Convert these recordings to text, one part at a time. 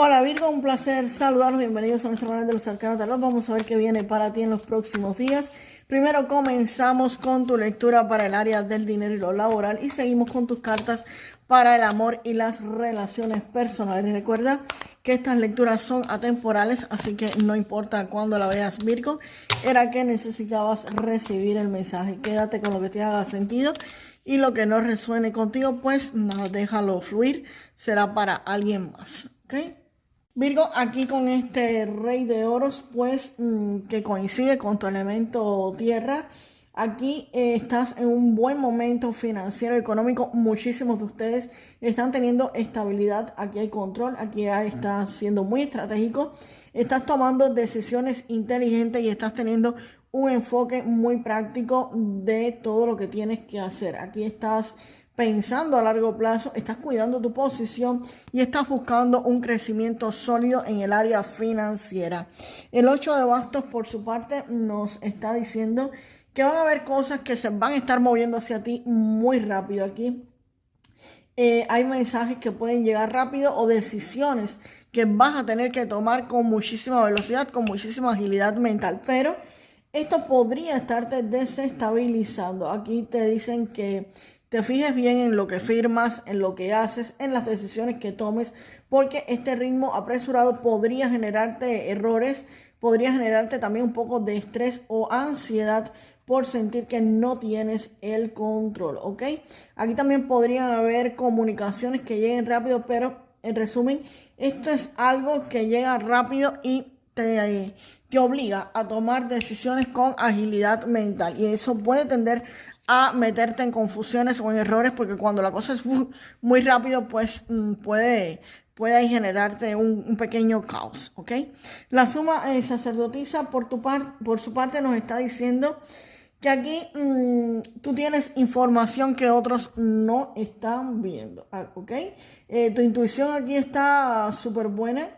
Hola Virgo, un placer saludarlos, bienvenidos a nuestro canal de los Arcanos Tarot. Vamos a ver qué viene para ti en los próximos días. Primero comenzamos con tu lectura para el área del dinero y lo laboral y seguimos con tus cartas para el amor y las relaciones personales. Recuerda que estas lecturas son atemporales, así que no importa cuándo la veas, Virgo, era que necesitabas recibir el mensaje. Quédate con lo que te haga sentido y lo que no resuene contigo, pues no, déjalo fluir, será para alguien más, ¿ok? Virgo, aquí con este rey de oros, pues que coincide con tu elemento tierra, aquí estás en un buen momento financiero, económico. Muchísimos de ustedes están teniendo estabilidad, aquí hay control, aquí estás siendo muy estratégico, estás tomando decisiones inteligentes y estás teniendo un enfoque muy práctico de todo lo que tienes que hacer. Aquí estás pensando a largo plazo, estás cuidando tu posición y estás buscando un crecimiento sólido en el área financiera. El 8 de bastos, por su parte, nos está diciendo que van a haber cosas que se van a estar moviendo hacia ti muy rápido. Aquí hay mensajes que pueden llegar rápido o decisiones que vas a tener que tomar con muchísima velocidad, con muchísima agilidad mental, pero esto podría estarte desestabilizando. Aquí te dicen que te fijes bien en lo que firmas, en lo que haces, en las decisiones que tomes, porque este ritmo apresurado podría generarte errores, podría generarte también un poco de estrés o ansiedad por sentir que no tienes el control, ¿ok? Aquí también podrían haber comunicaciones que lleguen rápido, pero en resumen, esto es algo que llega rápido y te obliga a tomar decisiones con agilidad mental, y eso puede tender a meterte en confusiones o en errores, porque cuando la cosa es muy rápido, pues puede ahí generarte un pequeño caos, ¿ok? La suma sacerdotisa por su parte nos está diciendo que aquí tú tienes información que otros no están viendo, ¿ok? Tu intuición aquí está súper buena.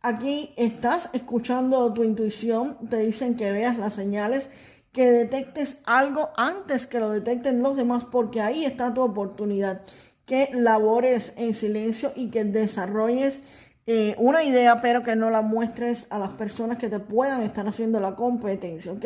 Aquí estás escuchando tu intuición, te dicen que veas las señales, que detectes algo antes que lo detecten los demás, porque ahí está tu oportunidad, que labores en silencio y que desarrolles una idea, pero que no la muestres a las personas que te puedan estar haciendo la competencia, ¿ok?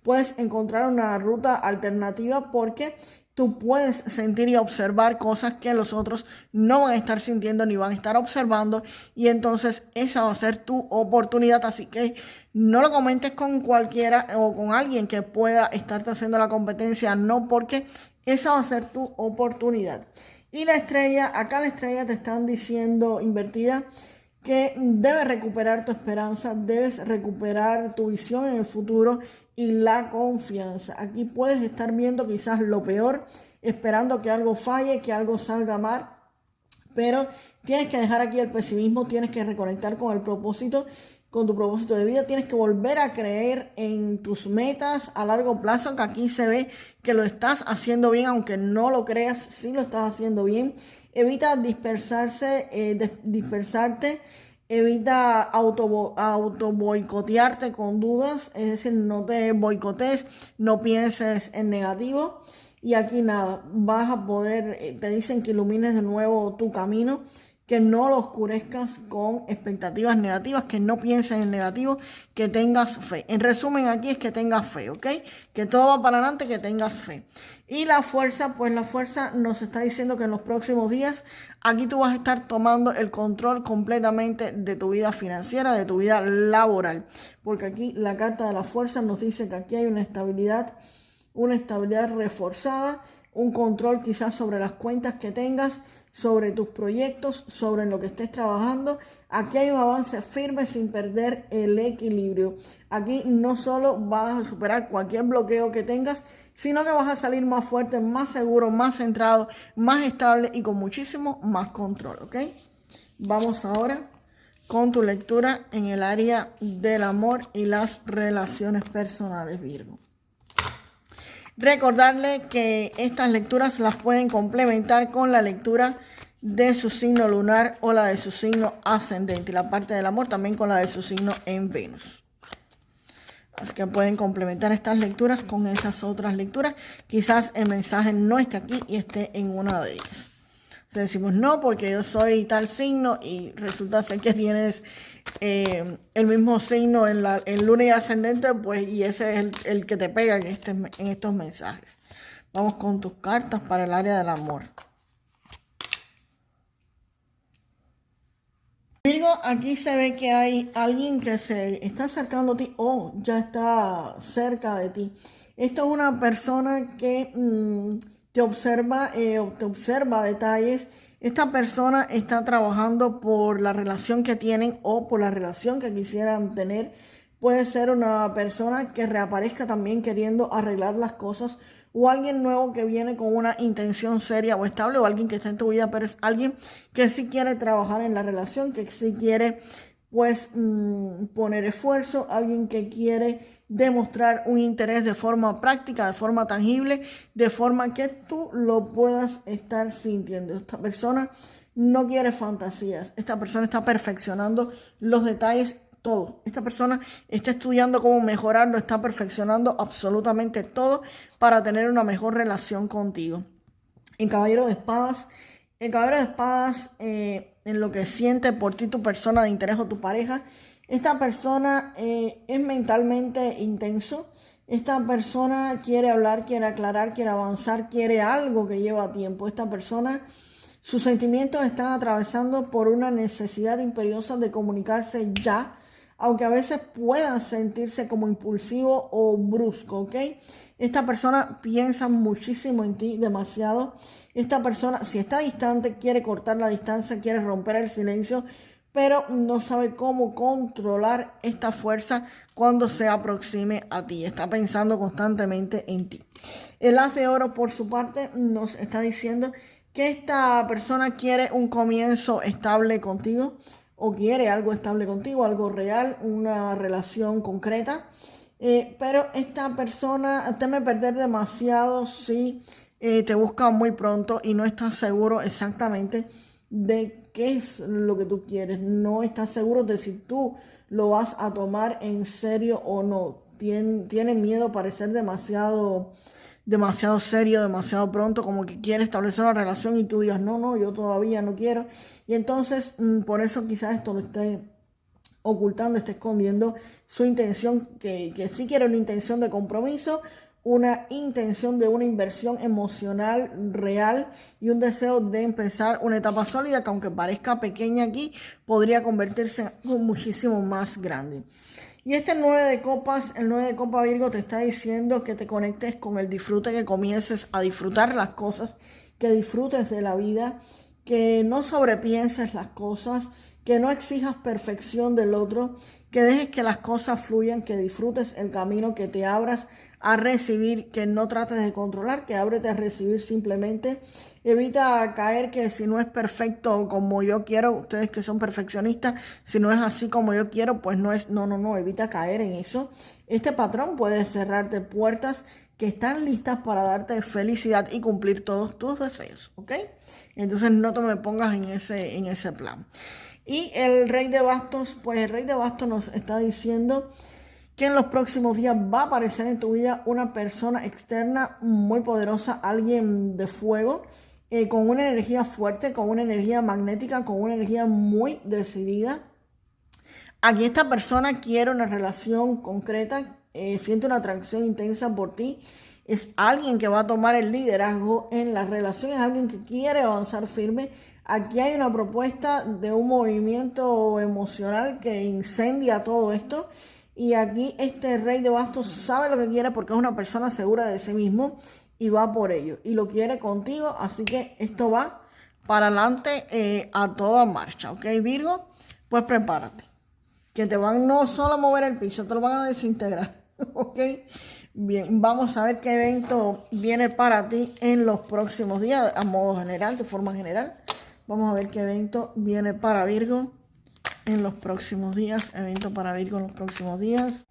Puedes encontrar una ruta alternativa porque tú puedes sentir y observar cosas que los otros no van a estar sintiendo ni van a estar observando, y entonces esa va a ser tu oportunidad. Así que no lo comentes con cualquiera o con alguien que pueda estarte haciendo la competencia, no, porque esa va a ser tu oportunidad. Y la estrella, acá la estrella te están diciendo, invertida, que debes recuperar tu esperanza, debes recuperar tu visión en el futuro y la confianza. Aquí puedes estar viendo quizás lo peor, esperando que algo falle, que algo salga mal, pero tienes que dejar aquí el pesimismo, tienes que reconectar con el propósito, con tu propósito de vida, tienes que volver a creer en tus metas a largo plazo, aunque aquí se ve que lo estás haciendo bien, aunque no lo creas, sí lo estás haciendo bien. Evita dispersarte, evita auto boicotearte con dudas, es decir, no te boicotees, no pienses en negativo. Y aquí nada, vas a poder, te dicen que ilumines de nuevo tu camino, que no lo oscurezcas con expectativas negativas, que no pienses en negativo, que tengas fe. En resumen, aquí es que tengas fe, ¿ok? Que todo va para adelante, que tengas fe. Y la fuerza, pues la fuerza nos está diciendo que en los próximos días aquí tú vas a estar tomando el control completamente de tu vida financiera, de tu vida laboral. Porque aquí la carta de la fuerza nos dice que aquí hay una estabilidad reforzada, un control quizás sobre las cuentas que tengas, sobre tus proyectos, sobre lo que estés trabajando. Aquí hay un avance firme sin perder el equilibrio. Aquí no solo vas a superar cualquier bloqueo que tengas, sino que vas a salir más fuerte, más seguro, más centrado, más estable y con muchísimo más control, ¿ok? Vamos ahora con tu lectura en el área del amor y las relaciones personales, Virgo. Recordarle que estas lecturas las pueden complementar con la lectura de su signo lunar o la de su signo ascendente, y la parte del amor también con la de su signo en Venus. Así que pueden complementar estas lecturas con esas otras lecturas. Quizás el mensaje no esté aquí y esté en una de ellas. Si decimos no, porque yo soy tal signo y resulta ser que tienes el mismo signo en luna y ascendente, pues y ese es el que te pega en estos mensajes. Vamos con tus cartas para el área del amor. Virgo, aquí se ve que hay alguien que se está acercando a ti o ya está cerca de ti. Esto es una persona que te observa detalles. Esta persona está trabajando por la relación que tienen o por la relación que quisieran tener. Puede ser una persona que reaparezca también queriendo arreglar las cosas o alguien nuevo que viene con una intención seria o estable o alguien que está en tu vida, pero es alguien que sí quiere trabajar en la relación, que sí quiere pues poner esfuerzo, alguien que quiere demostrar un interés de forma práctica, de forma tangible, de forma que tú lo puedas estar sintiendo. Esta persona no quiere fantasías, esta persona está perfeccionando los detalles todo. Esta persona está estudiando cómo mejorarlo, está perfeccionando absolutamente todo para tener una mejor relación contigo. El caballero de espadas, en lo que siente por ti tu persona de interés o tu pareja, esta persona es mentalmente intenso. Esta persona quiere hablar, quiere aclarar, quiere avanzar, quiere algo que lleva tiempo. Esta persona, sus sentimientos están atravesando por una necesidad imperiosa de comunicarse ya, aunque a veces puedan sentirse como impulsivo o brusco, ¿ok? Esta persona piensa muchísimo en ti, demasiado. Esta persona, si está distante, quiere cortar la distancia, quiere romper el silencio, pero no sabe cómo controlar esta fuerza cuando se aproxime a ti. Está pensando constantemente en ti. El as de oro, por su parte, nos está diciendo que esta persona quiere un comienzo estable contigo, o quiere algo estable contigo, algo real, una relación concreta. Pero esta persona teme perder demasiado si te busca muy pronto y no está seguro exactamente de qué es lo que tú quieres. No está seguro de si tú lo vas a tomar en serio o no. Tiene miedo a parecer demasiado serio, demasiado pronto, como que quiere establecer una relación y tú digas, no, yo todavía no quiero. Y entonces, por eso quizás esto lo esté ocultando, esté escondiendo su intención, que sí quiere una intención de compromiso, una intención de una inversión emocional real y un deseo de empezar una etapa sólida que, aunque parezca pequeña aquí, podría convertirse en algo muchísimo más grande. Y este 9 de copas, el 9 de copa Virgo, te está diciendo que te conectes con el disfrute, que comiences a disfrutar las cosas, que disfrutes de la vida, que no sobrepienses las cosas, que no exijas perfección del otro, que dejes que las cosas fluyan, que disfrutes el camino, que te abras a recibir, que no trates de controlar, que ábrete a recibir simplemente. Evita caer que si no es perfecto como yo quiero, ustedes que son perfeccionistas, si no es así como yo quiero, pues no es, no, evita caer en eso. Este patrón puede cerrarte puertas que están listas para darte felicidad y cumplir todos tus deseos, ¿ok? Entonces no te me pongas en ese plan. Y el rey de bastos, pues el rey de bastos nos está diciendo que en los próximos días va a aparecer en tu vida una persona externa muy poderosa, alguien de fuego, con una energía fuerte, con una energía magnética, con una energía muy decidida. Aquí esta persona quiere una relación concreta, siente una atracción intensa por ti. Es alguien que va a tomar el liderazgo en la relación, es alguien que quiere avanzar firme. Aquí hay una propuesta de un movimiento emocional que incendia todo esto. Y aquí este rey de bastos sabe lo que quiere porque es una persona segura de sí mismo y va por ello. Y lo quiere contigo, así que esto va para adelante a toda marcha. ¿Ok, Virgo? Pues prepárate. Que te van no solo a mover el piso, te lo van a desintegrar. ¿Ok? Bien, vamos a ver qué evento viene para ti en los próximos días, a modo general, de forma general. Vamos a ver qué evento viene para Virgo en los próximos días. Evento para Virgo en los próximos días.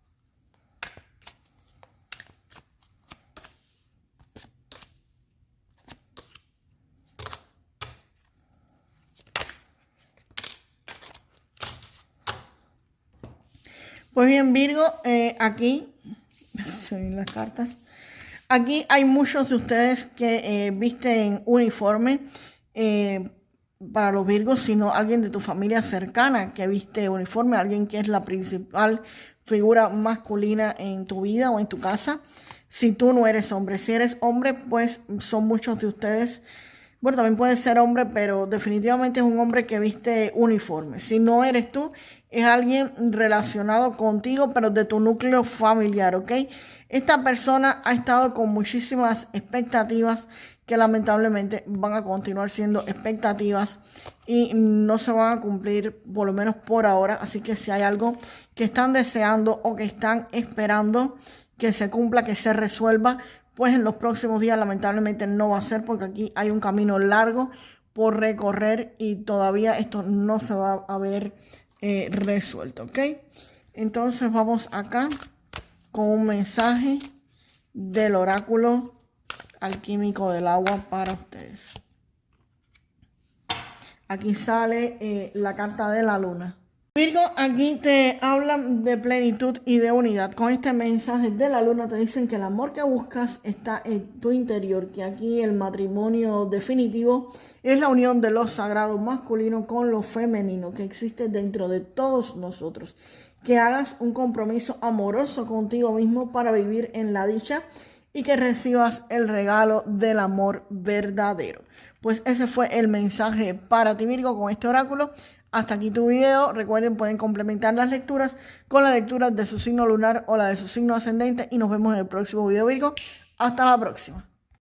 Pues bien, Virgo, aquí, las cartas. Aquí hay muchos de ustedes que visten uniforme, para los Virgos, sino alguien de tu familia cercana que viste uniforme, alguien que es la principal figura masculina en tu vida o en tu casa. Si tú no eres hombre, si eres hombre, pues son muchos de ustedes. Bueno, también puede ser hombre, pero definitivamente es un hombre que viste uniforme. Si no eres tú, es alguien relacionado contigo, pero de tu núcleo familiar, ¿ok? Esta persona ha estado con muchísimas expectativas que lamentablemente van a continuar siendo expectativas y no se van a cumplir, por lo menos por ahora. Así que si hay algo que están deseando o que están esperando que se cumpla, que se resuelva, pues en los próximos días lamentablemente no va a ser, porque aquí hay un camino largo por recorrer y todavía esto no se va a ver resuelto, ¿ok? Entonces vamos acá con un mensaje del oráculo alquímico del agua para ustedes. Aquí sale la carta de la luna. Virgo, aquí te hablan de plenitud y de unidad. Con este mensaje de la luna te dicen que el amor que buscas está en tu interior, que aquí el matrimonio definitivo es la unión de lo sagrado masculino con lo femenino que existe dentro de todos nosotros. Que hagas un compromiso amoroso contigo mismo para vivir en la dicha y que recibas el regalo del amor verdadero. Pues ese fue el mensaje para ti, Virgo, con este oráculo. Hasta aquí tu video. Recuerden, pueden complementar las lecturas con la lectura de su signo lunar o la de su signo ascendente. Y nos vemos en el próximo video, Virgo. Hasta la próxima.